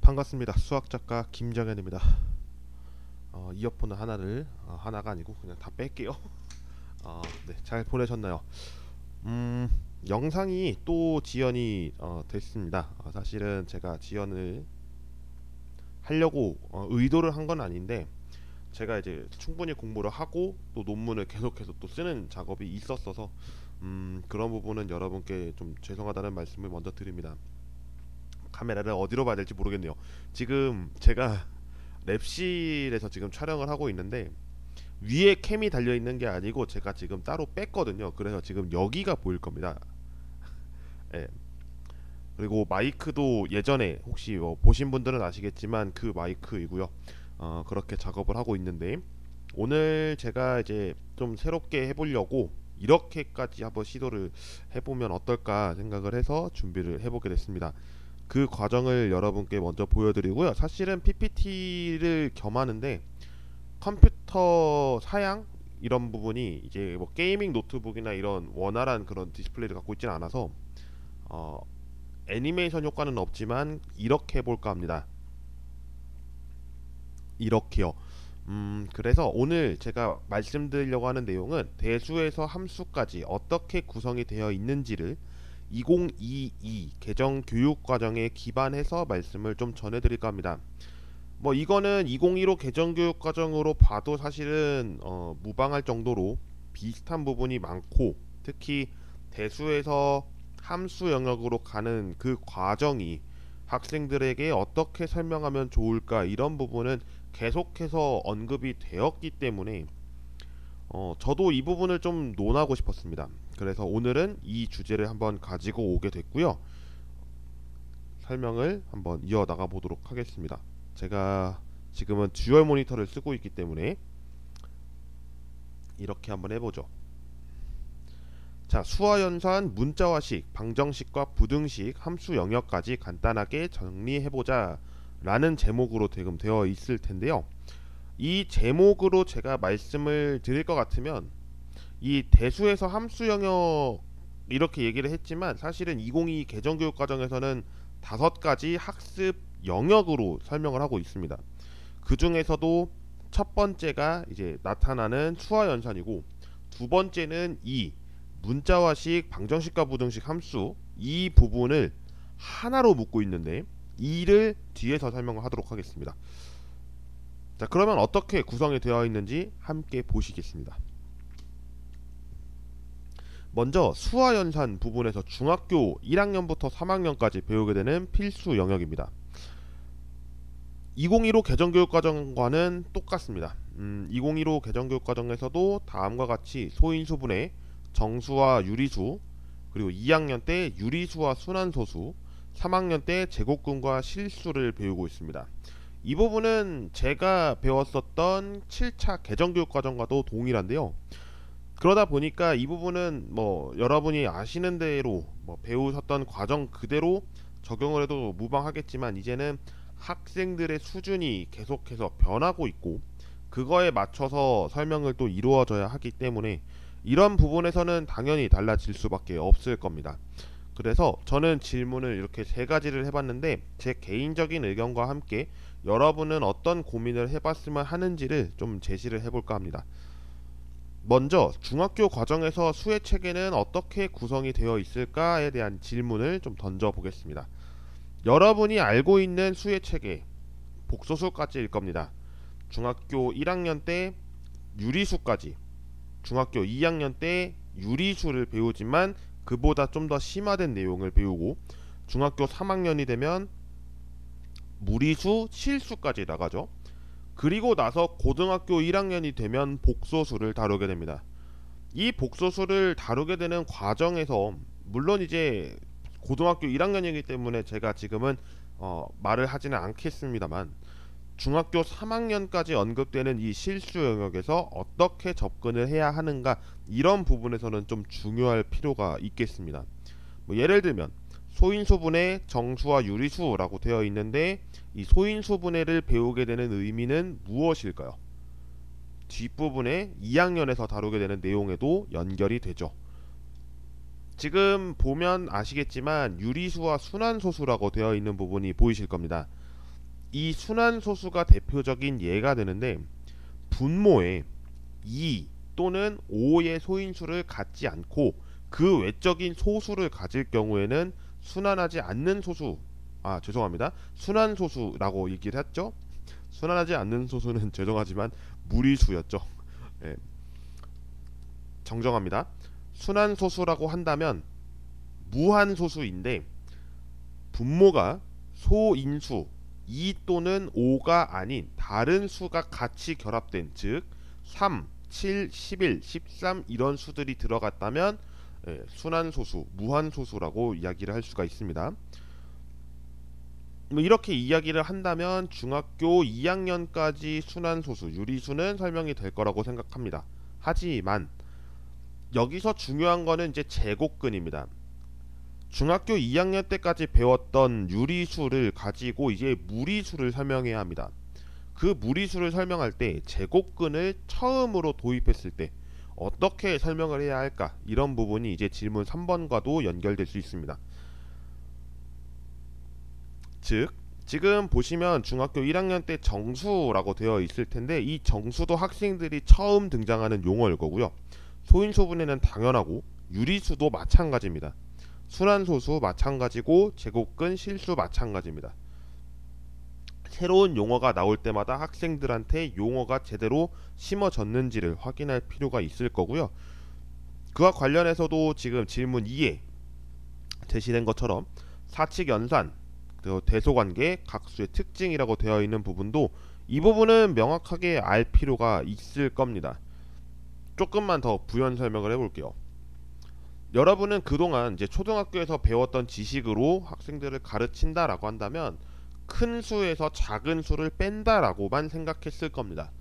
반갑습니다. 수학작가 김정현입니다. 이어폰을 하나가 아니고 그냥 다 뺄게요. 네, 잘 보내셨나요? 음, 영상이 또 지연이 됐습니다. 사실은 제가 지연을 하려고 의도를 한 건 아닌데, 제가 이제 충분히 공부를 하고 또 논문을 계속해서 또 쓰는 작업이 있었어서 그런 부분은 여러분께 좀 죄송하다는 말씀을 먼저 드립니다. 카메라를 어디로 봐야 될지 모르겠네요. 지금 제가 랩실에서 지금 촬영을 하고 있는데, 위에 캠이 달려 있는 게 아니고 제가 지금 따로 뺐거든요. 그래서 지금 여기가 보일 겁니다. 예. 그리고 마이크도 예전에 혹시 보신 분들은 아시겠지만 그 마이크이고요. 그렇게 작업을 하고 있는데, 오늘 제가 이제 좀 새롭게 해보려고 이렇게까지 한번 시도를 해보면 어떨까 생각을 해서 준비를 해보게 됐습니다. 그 과정을 여러분께 먼저 보여드리고요. 사실은 PPT를 겸하는데 컴퓨터 사양 이런 부분이 이제 뭐 게이밍 노트북이나 이런 원활한 그런 디스플레이를 갖고 있지는 않아서 어, 애니메이션 효과는 없지만 이렇게 해볼까 합니다. 이렇게요. 그래서 오늘 제가 말씀드리려고 하는 내용은 대수에서 함수까지 어떻게 구성이 되어 있는지를 2022 개정 교육 과정에 기반해서 말씀을 좀 전해드릴까 합니다. 뭐 이거는 2015 개정 교육 과정으로 봐도 사실은 무방할 정도로 비슷한 부분이 많고, 특히 대수에서 함수 영역으로 가는 그 과정이 학생들에게 어떻게 설명하면 좋을까, 이런 부분은 계속해서 언급이 되었기 때문에 저도 이 부분을 좀 논하고 싶었습니다. 그래서 오늘은 이 주제를 한번 가지고 오게 됐고요. 설명을 한번 이어나가 보도록 하겠습니다. 제가 지금은 듀얼 모니터를 쓰고 있기 때문에 이렇게 한번 해보죠. 자, 수화연산, 문자화식, 방정식과 부등식, 함수 영역까지 간단하게 정리해보자 라는 제목으로 지금 되어 있을 텐데요. 이 제목으로 제가 말씀을 드릴 것 같으면 이 대수에서 함수 영역 이렇게 얘기를 했지만, 사실은 2022 개정교육 과정에서는 5가지 학습 영역으로 설명을 하고 있습니다. 그 중에서도 첫 번째가 이제 나타나는 수화연산이고, 두 번째는 이 문자화식, 방정식과 부등식 함수, 이 부분을 하나로 묶고 있는데 이를 뒤에서 설명을 하도록 하겠습니다. 자, 그러면 어떻게 구성이 되어 있는지 함께 보시겠습니다. 먼저 수화연산 부분에서 중학교 1학년부터 3학년까지 배우게 되는 필수 영역입니다. 2015 개정교육과정과는 똑같습니다. 2015 개정교육과정에서도 다음과 같이 소인수분해, 정수와 유리수, 그리고 2학년 때 유리수와 순환소수, 3학년 때 제곱근과 실수를 배우고 있습니다. 이 부분은 제가 배웠었던 7차 개정교육과정과도 동일한데요. 그러다 보니까 이 부분은 뭐 여러분이 아시는 대로 뭐 배우셨던 과정 그대로 적용을 해도 무방하겠지만, 이제는 학생들의 수준이 계속해서 변하고 있고 그거에 맞춰서 설명을 또 이루어져야 하기 때문에 이런 부분에서는 당연히 달라질 수밖에 없을 겁니다. 그래서 저는 질문을 이렇게 3가지를 해봤는데, 제 개인적인 의견과 함께 여러분은 어떤 고민을 해봤으면 하는지를 좀 제시를 해볼까 합니다. 먼저 중학교 과정에서 수의 체계는 어떻게 구성이 되어 있을까에 대한 질문을 좀 던져보겠습니다. 여러분이 알고 있는 수의 체계, 복소수까지일 겁니다. 중학교 1학년 때 유리수까지, 중학교 2학년 때 유리수를 배우지만 그보다 좀 더 심화된 내용을 배우고, 중학교 3학년이 되면 무리수, 실수까지 나가죠. 그리고 나서 고등학교 1학년이 되면 복소수를 다루게 됩니다. 이 복소수를 다루게 되는 과정에서 물론 이제 고등학교 1학년이기 때문에 제가 지금은 말을 하지는 않겠습니다만, 중학교 3학년까지 언급되는 이 실수 영역에서 어떻게 접근을 해야 하는가, 이런 부분에서는 좀 중요할 필요가 있겠습니다. 뭐 예를 들면 소인수분해, 정수와 유리수라고 되어 있는데, 이 소인수분해를 배우게 되는 의미는 무엇일까요? 뒷부분에 2학년에서 다루게 되는 내용에도 연결이 되죠. 지금 보면 아시겠지만 유리수와 순환소수라고 되어 있는 부분이 보이실 겁니다. 이 순환소수가 대표적인 예가 되는데, 분모에 2 또는 5의 소인수를 갖지 않고 그 외적인 소수를 가질 경우에는 순환하지 않는 소수, 죄송합니다, 순환소수라고 얘기를 했죠. 순환하지 않는 소수는 죄송하지만 무리수였죠. 예, 정정합니다. 순환소수라고 한다면 무한소수인데 분모가 소인수 2 또는 5가 아닌 다른 수가 같이 결합된, 즉 3, 7, 11, 13 이런 수들이 들어갔다면 순환소수, 무한소수라고 이야기를 할 수가 있습니다. 이렇게 이야기를 한다면 중학교 2학년까지 순환소수, 유리수는 설명이 될 거라고 생각합니다. 하지만 여기서 중요한 거는 이제 제곱근입니다. 중학교 2학년 때까지 배웠던 유리수를 가지고 이제 무리수를 설명해야 합니다. 그 무리수를 설명할 때 제곱근을 처음으로 도입했을 때 어떻게 설명을 해야 할까, 이런 부분이 이제 질문 3번과도 연결될 수 있습니다. 즉 지금 보시면 중학교 1학년 때 정수라고 되어 있을 텐데, 이 정수도 학생들이 처음 등장하는 용어일 거고요. 소인소분해는 당연하고 유리수도 마찬가지입니다. 순환소수 마찬가지고 제곱근, 실수 마찬가지입니다. 새로운 용어가 나올 때마다 학생들한테 용어가 제대로 심어졌는지를 확인할 필요가 있을 거고요. 그와 관련해서도 지금 질문 2에 제시된 것처럼 사칙 연산, 대소관계, 각수의 특징이라고 되어 있는 부분도 이 부분은 명확하게 알 필요가 있을 겁니다. 조금만 더 부연 설명을 해볼게요. 여러분은 그동안 이제 초등학교에서 배웠던 지식으로 학생들을 가르친다라고 한다면 큰 수에서 작은 수를 뺀다라고만 생각했을 겁니다.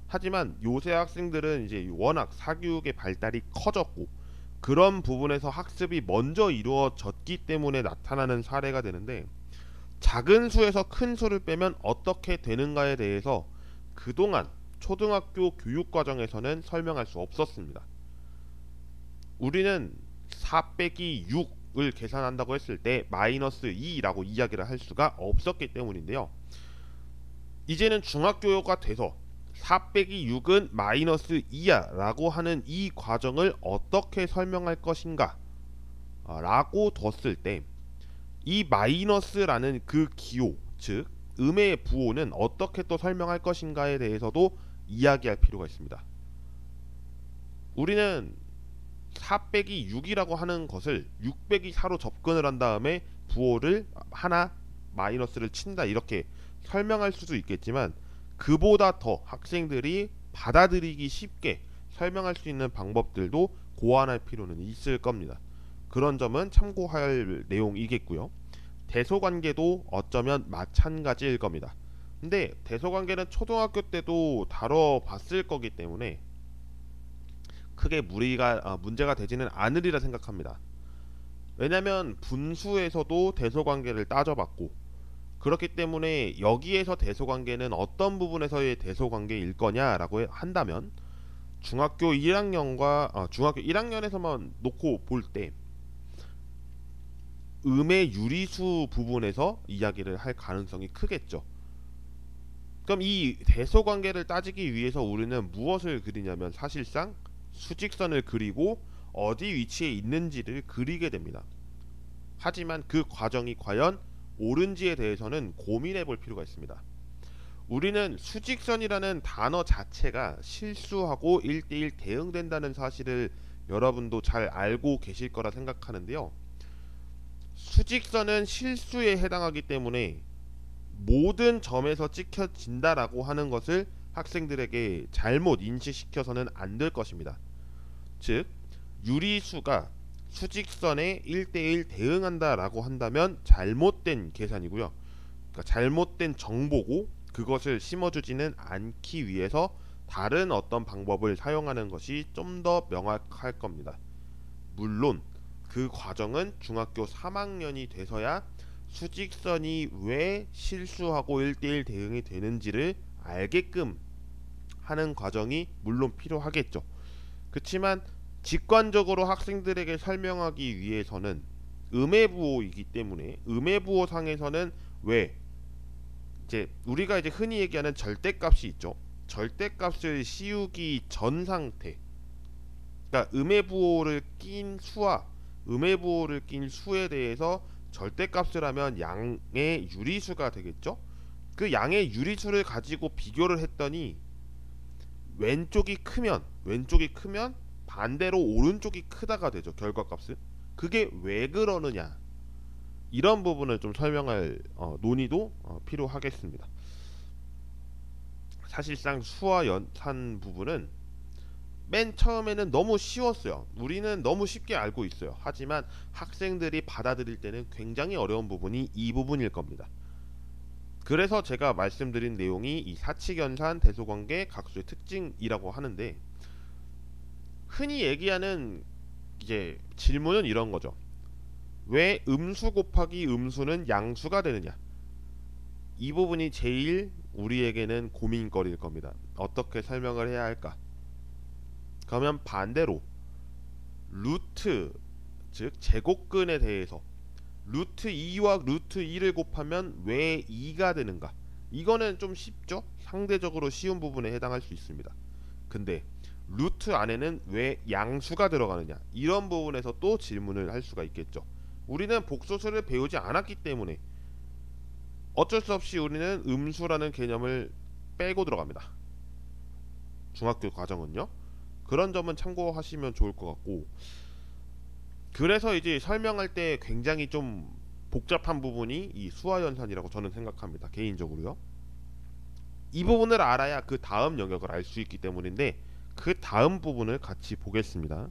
하지만 요새 학생들은 이제 워낙 사교육의 발달이 커졌고 그런 부분에서 학습이 먼저 이루어졌기 때문에 나타나는 사례가 되는데, 작은 수에서 큰 수를 빼면 어떻게 되는가에 대해서 그동안 초등학교 교육과정에서는 설명할 수 없었습니다. 우리는 4 빼기 6을 계산한다고 했을 때 마이너스 2라고 이야기를 할 수가 없었기 때문인데요. 이제는 중학교가 돼서 4 빼기 6은 마이너스 2야 라고 하는 이 과정을 어떻게 설명할 것인가 라고 뒀을 때 이 마이너스라는 그 기호, 즉 음의 부호는 어떻게 또 설명할 것인가에 대해서도 이야기할 필요가 있습니다. 우리는 4 빼기 6이라고 하는 것을 6 빼기 4로 접근을 한 다음에 부호를 하나 마이너스를 친다, 이렇게 설명할 수도 있겠지만 그보다 더 학생들이 받아들이기 쉽게 설명할 수 있는 방법들도 고안할 필요는 있을 겁니다. 그런 점은 참고할 내용이겠고요. 대소관계도 어쩌면 마찬가지일 겁니다. 근데 대소관계는 초등학교 때도 다뤄봤을 거기 때문에 크게 문제가 되지는 않으리라 생각합니다. 왜냐하면 분수에서도 대소관계를 따져봤고, 그렇기 때문에 여기에서 대소관계는 어떤 부분에서의 대소관계일 거냐라고 한다면 중학교 1학년에서만 놓고 볼 때 음의 유리수 부분에서 이야기를 할 가능성이 크겠죠. 그럼 이 대소관계를 따지기 위해서 우리는 무엇을 그리냐면 사실상 수직선을 그리고 어디 위치에 있는지를 그리게 됩니다. 하지만 그 과정이 과연 옳은지에 대해서는 고민해 볼 필요가 있습니다. 우리는 수직선이라는 단어 자체가 실수하고 1대1 대응된다는 사실을 여러분도 잘 알고 계실 거라 생각하는데요. 수직선은 실수에 해당하기 때문에 모든 점에서 찍혀진다라고 하는 것을 학생들에게 잘못 인식시켜서는 안 될 것입니다. 즉 유리수가 수직선에 1대1 대응한다라고 한다면 잘못된 계산이고요. 그러니까 잘못된 정보고 그것을 심어주지는 않기 위해서 다른 어떤 방법을 사용하는 것이 좀 더 명확할 겁니다. 물론 그 과정은 중학교 3학년이 돼서야 수직선이 왜 실수하고 1대1 대응이 되는지를 알게끔 하는 과정이 물론 필요하겠죠. 그렇지만 직관적으로 학생들에게 설명하기 위해서는 음의 부호이기 때문에 음의 부호상에서는 왜 이제 우리가 이제 흔히 얘기하는 절대값이 있죠. 절대값을 씌우기 전 상태, 그러니까 음의 부호를 낀 수에 대해서 절대값을 하면 양의 유리수가 되겠죠. 그 양의 유리수를 가지고 비교를 했더니 왼쪽이 크면 반대로 오른쪽이 크다가 되죠. 결과값은. 그게 왜 그러느냐, 이런 부분을 좀 설명할 논의도 필요하겠습니다. 사실상 수와 연산 부분은 맨 처음에는 너무 쉬웠어요. 우리는 너무 쉽게 알고 있어요. 하지만 학생들이 받아들일 때는 굉장히 어려운 부분이 이 부분일 겁니다. 그래서 제가 말씀드린 내용이 이 사칙연산, 대소관계, 각수의 특징이라고 하는데, 흔히 얘기하는 이제 질문은 이런 거죠. 왜 음수 곱하기 음수는 양수가 되느냐? 이 부분이 제일 우리에게는 고민거리일 겁니다. 어떻게 설명을 해야 할까? 그러면 반대로 루트, 즉 제곱근에 대해서 루트 2와 루트 2를 곱하면 왜 2가 되는가? 이거는 좀 쉽죠? 상대적으로 쉬운 부분에 해당할 수 있습니다. 근데 루트 안에는 왜 양수가 들어가느냐? 이런 부분에서 또 질문을 할 수가 있겠죠. 우리는 복소수를 배우지 않았기 때문에 어쩔 수 없이 우리는 음수라는 개념을 빼고 들어갑니다. 중학교 과정은요. 그런 점은 참고하시면 좋을 것 같고, 그래서 이제 설명할 때 굉장히 좀 복잡한 부분이 이 수화연산이라고 저는 생각합니다. 개인적으로요. 이 부분을 알아야 그 다음 영역을 알 수 있기 때문인데, 그 다음 부분을 같이 보겠습니다.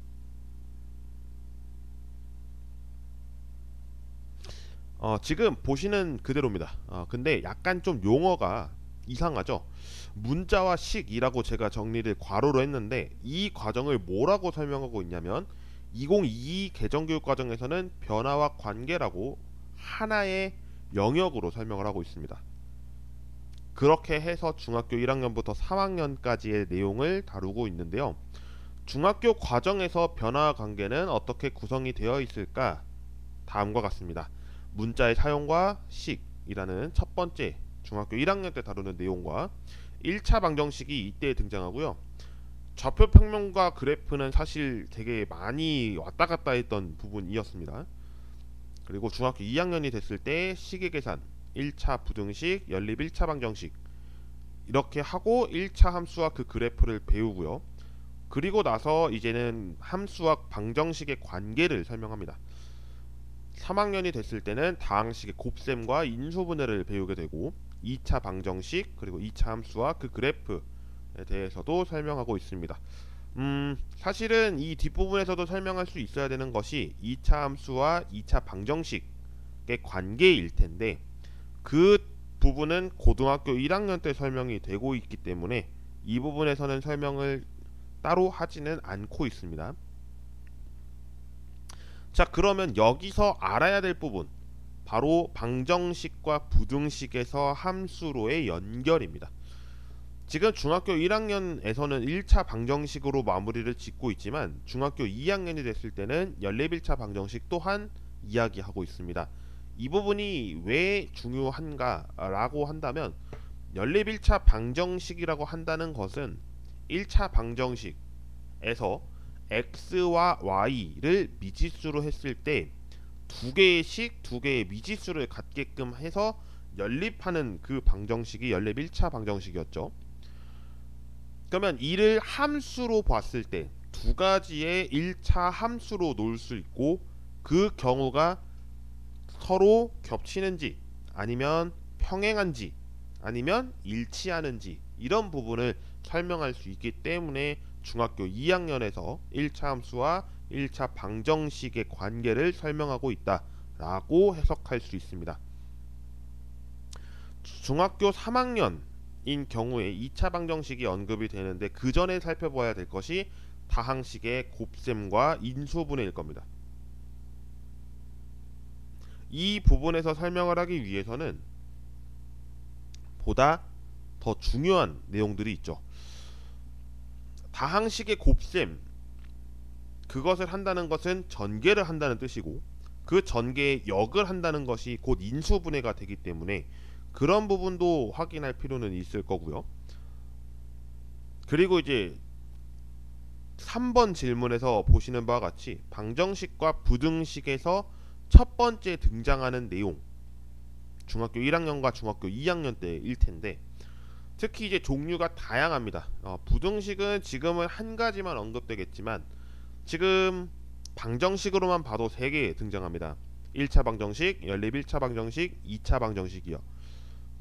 지금 보시는 그대로입니다. 근데 약간 좀 용어가 이상하죠. 문자와 식이라고 제가 정리를 괄호로 했는데, 이 과정을 뭐라고 설명하고 있냐면 2022 개정교육과정에서는 변화와 관계라고 하나의 영역으로 설명을 하고 있습니다. 그렇게 해서 중학교 1학년부터 3학년까지의 내용을 다루고 있는데요. 중학교 과정에서 변화와 관계는 어떻게 구성이 되어 있을까? 다음과 같습니다. 문자의 사용과 식이라는 첫 번째 중학교 1학년 때 다루는 내용과 1차 방정식이 이때 등장하고요. 좌표평면과 그래프는 사실 되게 많이 왔다 갔다 했던 부분이었습니다. 그리고 중학교 2학년이 됐을 때 식의 계산, 1차 부등식, 연립 1차 방정식 이렇게 하고 1차 함수와 그 그래프를 배우고요. 그리고 나서 이제는 함수와 방정식의 관계를 설명합니다. 3학년이 됐을 때는 다항식의 곱셈과 인수분해를 배우게 되고 2차 방정식 그리고 2차 함수와 그 그래프에 대해서도 설명하고 있습니다. 사실은 이 뒷부분에서도 설명할 수 있어야 되는 것이 2차 함수와 2차 방정식의 관계일 텐데, 그 부분은 고등학교 1학년 때 설명이 되고 있기 때문에 이 부분에서는 설명을 따로 하지는 않고 있습니다. 자, 그러면 여기서 알아야 될 부분, 바로 방정식과 부등식에서 함수로의 연결입니다. 지금 중학교 1학년에서는 1차 방정식으로 마무리를 짓고 있지만 중학교 2학년이 됐을 때는 연립 1차 방정식 또한 이야기하고 있습니다. 이 부분이 왜 중요한가 라고 한다면, 연립 1차 방정식이라고 한다는 것은 1차 방정식에서 x와 y를 미지수로 했을 때 두 개의 식, 두 개의 미지수를 갖게끔 해서 연립하는 그 방정식이 연립 1차 방정식이었죠. 그러면 이를 함수로 봤을 때 두 가지의 1차 함수로 놓을 수 있고, 그 경우가 서로 겹치는지 아니면 평행한지 아니면 일치하는지, 이런 부분을 설명할 수 있기 때문에 중학교 2학년에서 1차 함수와 1차 방정식의 관계를 설명하고 있다라고 해석할 수 있습니다. 중학교 3학년인 경우에 2차 방정식이 언급이 되는데, 그 전에 살펴봐야 될 것이 다항식의 곱셈과 인수분해일 겁니다. 이 부분에서 설명을 하기 위해서는 보다 더 중요한 내용들이 있죠. 다항식의 곱셈, 그것을 한다는 것은 전개를 한다는 뜻이고, 그 전개에 역을 한다는 것이 곧 인수분해가 되기 때문에 그런 부분도 확인할 필요는 있을 거고요. 그리고 이제 3번 질문에서 보시는 바와 같이 방정식과 부등식에서 첫 번째 등장하는 내용, 중학교 1학년과 중학교 2학년 때일 텐데, 특히 이제 종류가 다양합니다. 부등식은 지금은 한 가지만 언급되겠지만 지금 방정식으로만 봐도 3개 등장합니다. 1차 방정식, 연립 1차 방정식, 2차 방정식이요.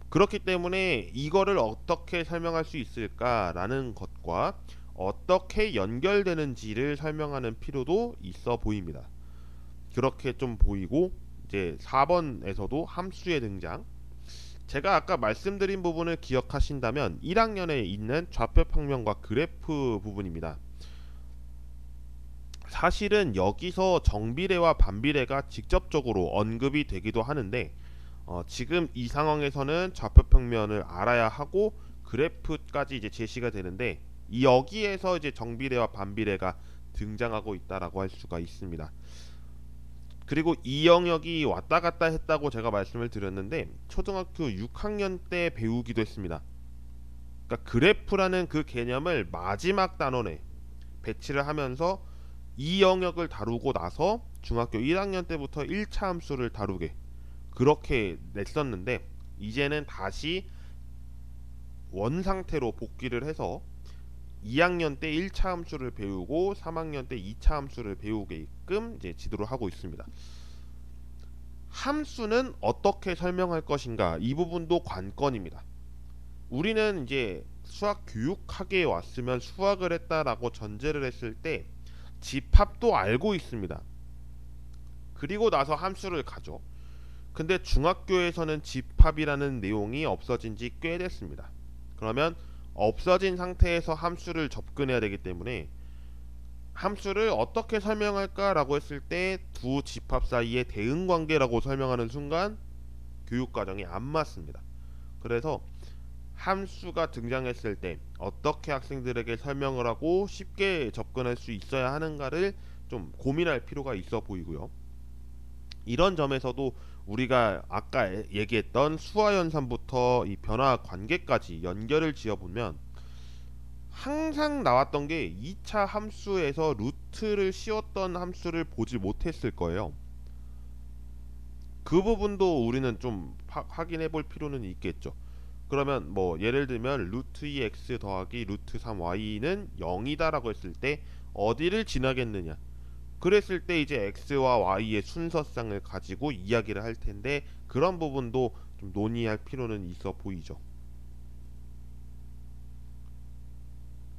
그렇기 때문에 이거를 어떻게 설명할 수 있을까라는 것과 어떻게 연결되는지를 설명하는 필요도 있어 보입니다. 그렇게 좀 보이고, 이제 4번에서도 함수의 등장. 제가 아까 말씀드린 부분을 기억하신다면 1학년에 있는 좌표 평면과 그래프 부분입니다. 사실은 여기서 정비례와 반비례가 직접적으로 언급이 되기도 하는데, 지금 이 상황에서는 좌표 평면을 알아야 하고 그래프까지 이제 제시가 되는데, 여기에서 이제 정비례와 반비례가 등장하고 있다라고 할 수가 있습니다. 그리고 이 영역이 왔다 갔다 했다고 제가 말씀을 드렸는데 초등학교 6학년 때 배우기도 했습니다. 그러니까 그래프라는 그 개념을 마지막 단원에 배치를 하면서 이 영역을 다루고 나서 중학교 1학년 때부터 1차 함수를 다루게 그렇게 냈었는데, 이제는 다시 원상태로 복귀를 해서 2학년 때 1차 함수를 배우고 3학년 때 2차 함수를 배우게끔 이제 지도를 하고 있습니다. 함수는 어떻게 설명할 것인가, 이 부분도 관건입니다. 우리는 이제 수학 교육학에 왔으면 수학을 했다라고 전제를 했을 때 집합도 알고 있습니다. 그리고 나서 함수를 가죠. 근데 중학교에서는 집합이라는 내용이 없어진 지 꽤 됐습니다. 그러면 없어진 상태에서 함수를 접근해야 되기 때문에 함수를 어떻게 설명할까라고 했을 때 두 집합 사이의 대응관계라고 설명하는 순간 교육과정이 안 맞습니다. 그래서 함수가 등장했을 때 어떻게 학생들에게 설명을 하고 쉽게 접근할 수 있어야 하는가를 좀 고민할 필요가 있어 보이고요. 이런 점에서도 우리가 아까 얘기했던 수화연산부터 이 변화 관계까지 연결을 지어보면 항상 나왔던 게 2차 함수에서 루트를 씌웠던 함수를 보지 못했을 거예요. 그 부분도 우리는 좀 확인해 볼 필요는 있겠죠. 그러면 뭐 예를 들면 루트 2x 더하기 루트 3y는 0이다 라고 했을 때 어디를 지나겠느냐, 그랬을 때 이제 x와 y의 순서상을 가지고 이야기를 할 텐데, 그런 부분도 좀 논의할 필요는 있어 보이죠.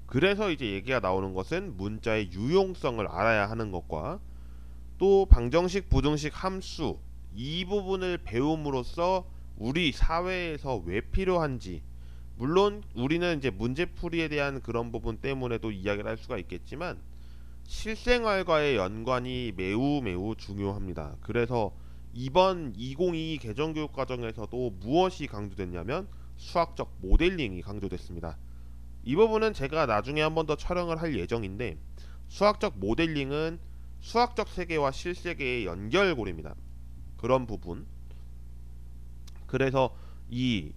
그래서 이제 얘기가 나오는 것은 문자의 유용성을 알아야 하는 것과 또 방정식, 부등식, 함수 이 부분을 배움으로써 우리 사회에서 왜 필요한지, 물론 우리는 이제 문제풀이에 대한 그런 부분 때문에도 이야기를 할 수가 있겠지만 실생활과의 연관이 매우 매우 중요합니다. 그래서 이번 2022 개정교육과정에서도 무엇이 강조됐냐면 수학적 모델링이 강조됐습니다. 이 부분은 제가 나중에 한 번 더 촬영을 할 예정인데, 수학적 모델링은 수학적 세계와 실세계의 연결고리입니다. 그런 부분. 그래서 이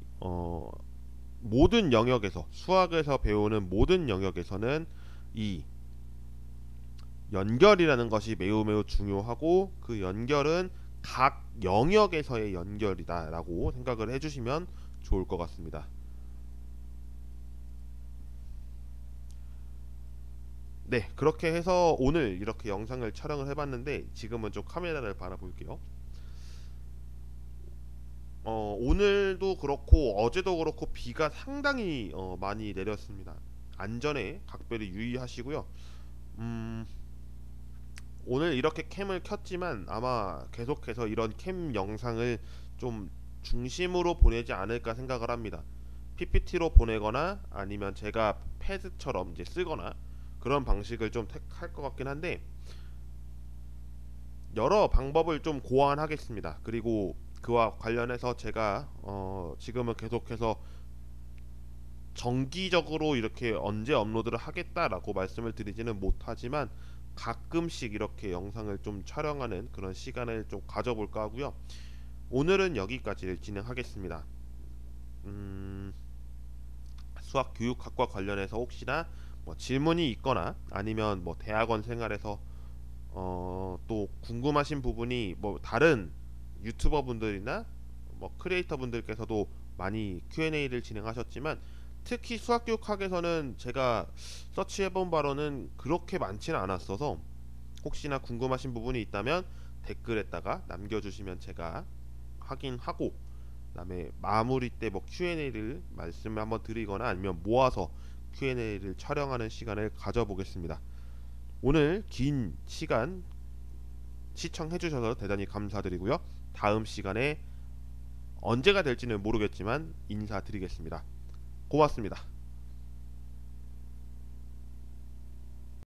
모든 영역에서, 수학에서 배우는 모든 영역에서는 이 연결이라는 것이 매우 매우 중요하고, 그 연결은 각 영역에서의 연결이다 라고 생각을 해주시면 좋을 것 같습니다. 네, 그렇게 해서 오늘 이렇게 영상을 촬영을 해봤는데, 지금은 좀 카메라를 바라볼게요. 오늘도 그렇고 어제도 그렇고 비가 상당히 많이 내렸습니다. 안전에 각별히 유의하시고요. 오늘 이렇게 캠을 켰지만 아마 계속해서 이런 캠 영상을 좀 중심으로 보내지 않을까 생각을 합니다. PPT로 보내거나 아니면 제가 패드처럼 이제 쓰거나 그런 방식을 좀 택할 것 같긴 한데, 여러 방법을 좀 고안하겠습니다. 그리고 그와 관련해서 제가 지금은 계속해서 정기적으로 이렇게 언제 업로드를 하겠다라고 말씀을 드리지는 못하지만 가끔씩 이렇게 영상을 좀 촬영하는 그런 시간을 좀 가져볼까 하고요. 오늘은 여기까지 진행하겠습니다. 수학 교육학과 관련해서 혹시나 뭐 질문이 있거나 아니면 뭐 대학원 생활에서 또 궁금하신 부분이 뭐 다른 유튜버 분들이나 뭐 크리에이터 분들께서도 많이 Q&A를 진행하셨지만 특히 수학교육학에서는 제가 서치해본 바로는 그렇게 많지는 않았어서 혹시나 궁금하신 부분이 있다면 댓글에다가 남겨주시면 제가 확인하고 그다음에 마무리 때 뭐 Q&A를 말씀을 한번 드리거나 아니면 모아서 Q&A를 촬영하는 시간을 가져보겠습니다. 오늘 긴 시간 시청해주셔서 대단히 감사드리고요. 다음 시간에 언제가 될지는 모르겠지만 인사드리겠습니다. 고맙습니다.